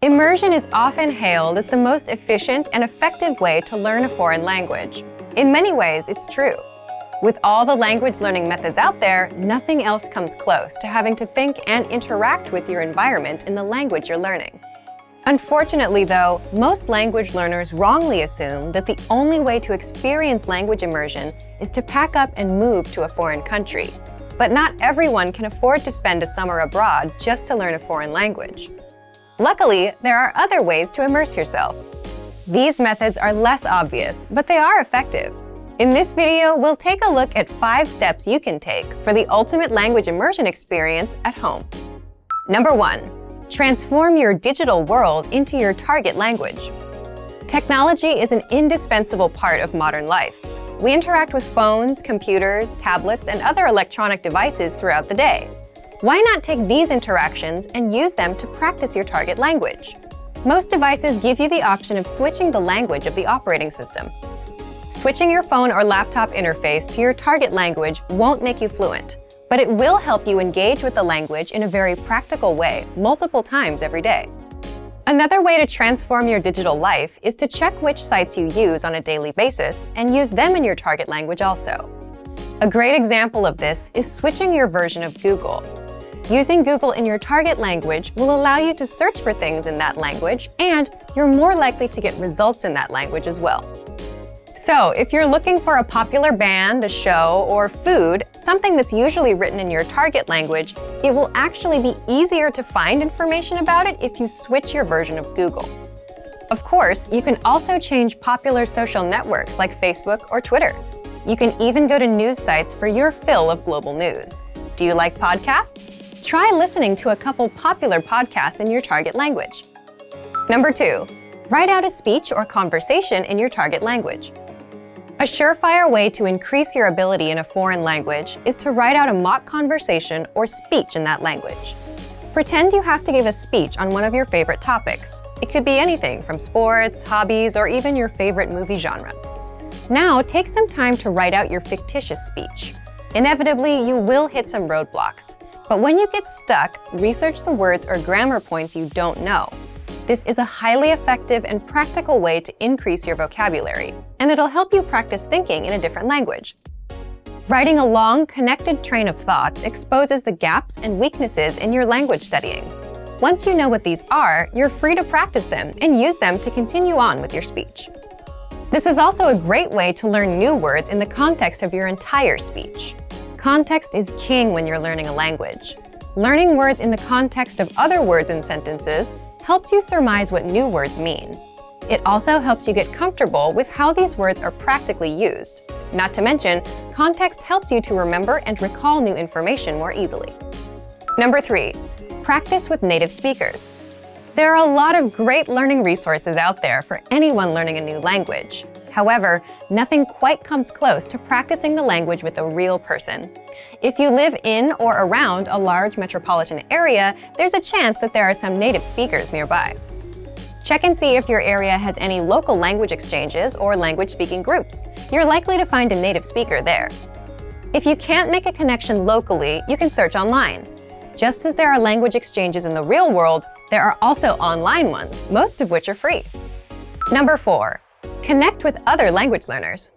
Immersion is often hailed as the most efficient and effective way to learn a foreign language. In many ways, it's true. With all the language learning methods out there, nothing else comes close to having to think and interact with your environment in the language you're learning. Unfortunately, though, most language learners wrongly assume that the only way to experience language immersion is to pack up and move to a foreign country. But not everyone can afford to spend a summer abroad just to learn a foreign language. Luckily, there are other ways to immerse yourself. These methods are less obvious, but they are effective. In this video, we'll take a look at 5 steps you can take for the ultimate language immersion experience at home. Number 1. Transform your digital world into your target language. Technology is an indispensable part of modern life. We interact with phones, computers, tablets, and other electronic devices throughout the day. Why not take these interactions and use them to practice your target language? Most devices give you the option of switching the language of the operating system. Switching your phone or laptop interface to your target language won't make you fluent, but it will help you engage with the language in a very practical way multiple times every day. Another way to transform your digital life is to check which sites you use on a daily basis and use them in your target language also. A great example of this is switching your version of Google. Using Google in your target language will allow you to search for things in that language, and you're more likely to get results in that language as well. So, if you're looking for a popular band, a show, or food, something that's usually written in your target language, it will actually be easier to find information about it if you switch your version of Google. Of course, you can also change popular social networks like Facebook or Twitter. You can even go to news sites for your fill of global news. Do you like podcasts? Try listening to a couple popular podcasts in your target language. Number 2. Write out a speech or conversation in your target language. A surefire way to increase your ability in a foreign language is to write out a mock conversation or speech in that language. Pretend you have to give a speech on one of your favorite topics. It could be anything from sports, hobbies, or even your favorite movie genre. Now, take some time to write out your fictitious speech. Inevitably, you will hit some roadblocks. But when you get stuck, research the words or grammar points you don't know. This is a highly effective and practical way to increase your vocabulary, and it'll help you practice thinking in a different language. Writing a long, connected train of thoughts exposes the gaps and weaknesses in your language studying. Once you know what these are, you're free to practice them and use them to continue on with your speech. This is also a great way to learn new words in the context of your entire speech. Context is king when you're learning a language. Learning words in the context of other words and sentences helps you surmise what new words mean. It also helps you get comfortable with how these words are practically used. Not to mention, context helps you to remember and recall new information more easily. Number 3. Practice with native speakers. There are a lot of great learning resources out there for anyone learning a new language. However, nothing quite comes close to practicing the language with a real person. If you live in or around a large metropolitan area, there's a chance that there are some native speakers nearby. Check and see if your area has any local language exchanges or language-speaking groups. You're likely to find a native speaker there. If you can't make a connection locally, you can search online. Just as there are language exchanges in the real world, there are also online ones, most of which are free. Number 4. Connect with other language learners.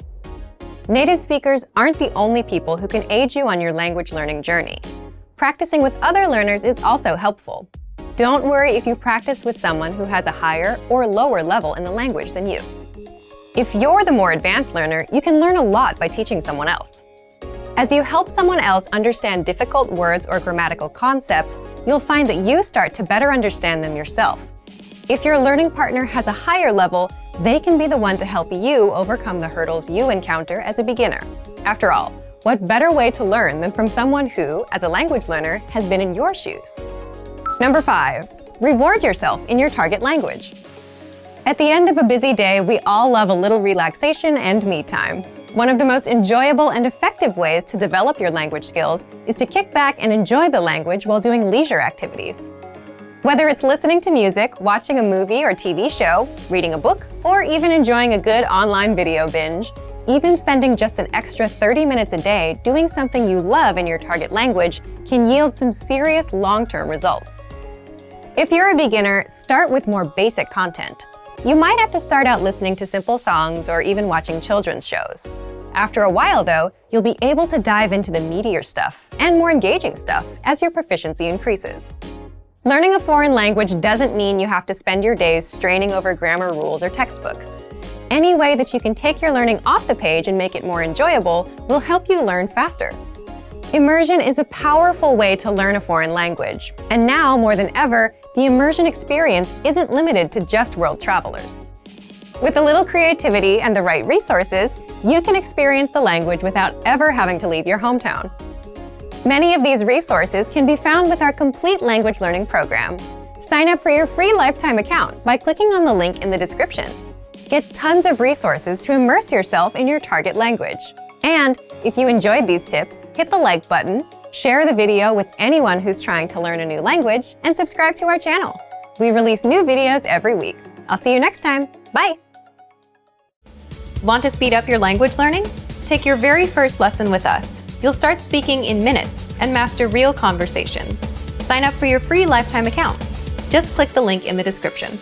Native speakers aren't the only people who can aid you on your language learning journey. Practicing with other learners is also helpful. Don't worry if you practice with someone who has a higher or lower level in the language than you. If you're the more advanced learner, you can learn a lot by teaching someone else. As you help someone else understand difficult words or grammatical concepts, you'll find that you start to better understand them yourself. If your learning partner has a higher level, they can be the one to help you overcome the hurdles you encounter as a beginner. After all, what better way to learn than from someone who, as a language learner, has been in your shoes? Number 5. Reward yourself in your target language. At the end of a busy day, we all love a little relaxation and me time. One of the most enjoyable and effective ways to develop your language skills is to kick back and enjoy the language while doing leisure activities. Whether it's listening to music, watching a movie or TV show, reading a book, or even enjoying a good online video binge, even spending just an extra 30 minutes a day doing something you love in your target language can yield some serious long-term results. If you're a beginner, start with more basic content. You might have to start out listening to simple songs or even watching children's shows. After a while, though, you'll be able to dive into the meatier stuff and more engaging stuff as your proficiency increases. Learning a foreign language doesn't mean you have to spend your days straining over grammar rules or textbooks. Any way that you can take your learning off the page and make it more enjoyable will help you learn faster. Immersion is a powerful way to learn a foreign language, and now more than ever, the immersion experience isn't limited to just world travelers. With a little creativity and the right resources, you can experience the language without ever having to leave your hometown. Many of these resources can be found with our complete language learning program. Sign up for your free lifetime account by clicking on the link in the description. Get tons of resources to immerse yourself in your target language. And if you enjoyed these tips, hit the like button, share the video with anyone who's trying to learn a new language, and subscribe to our channel. We release new videos every week. I'll see you next time. Bye! Want to speed up your language learning? Take your very first lesson with us. You'll start speaking in minutes and master real conversations. Sign up for your free lifetime account. Just click the link in the description.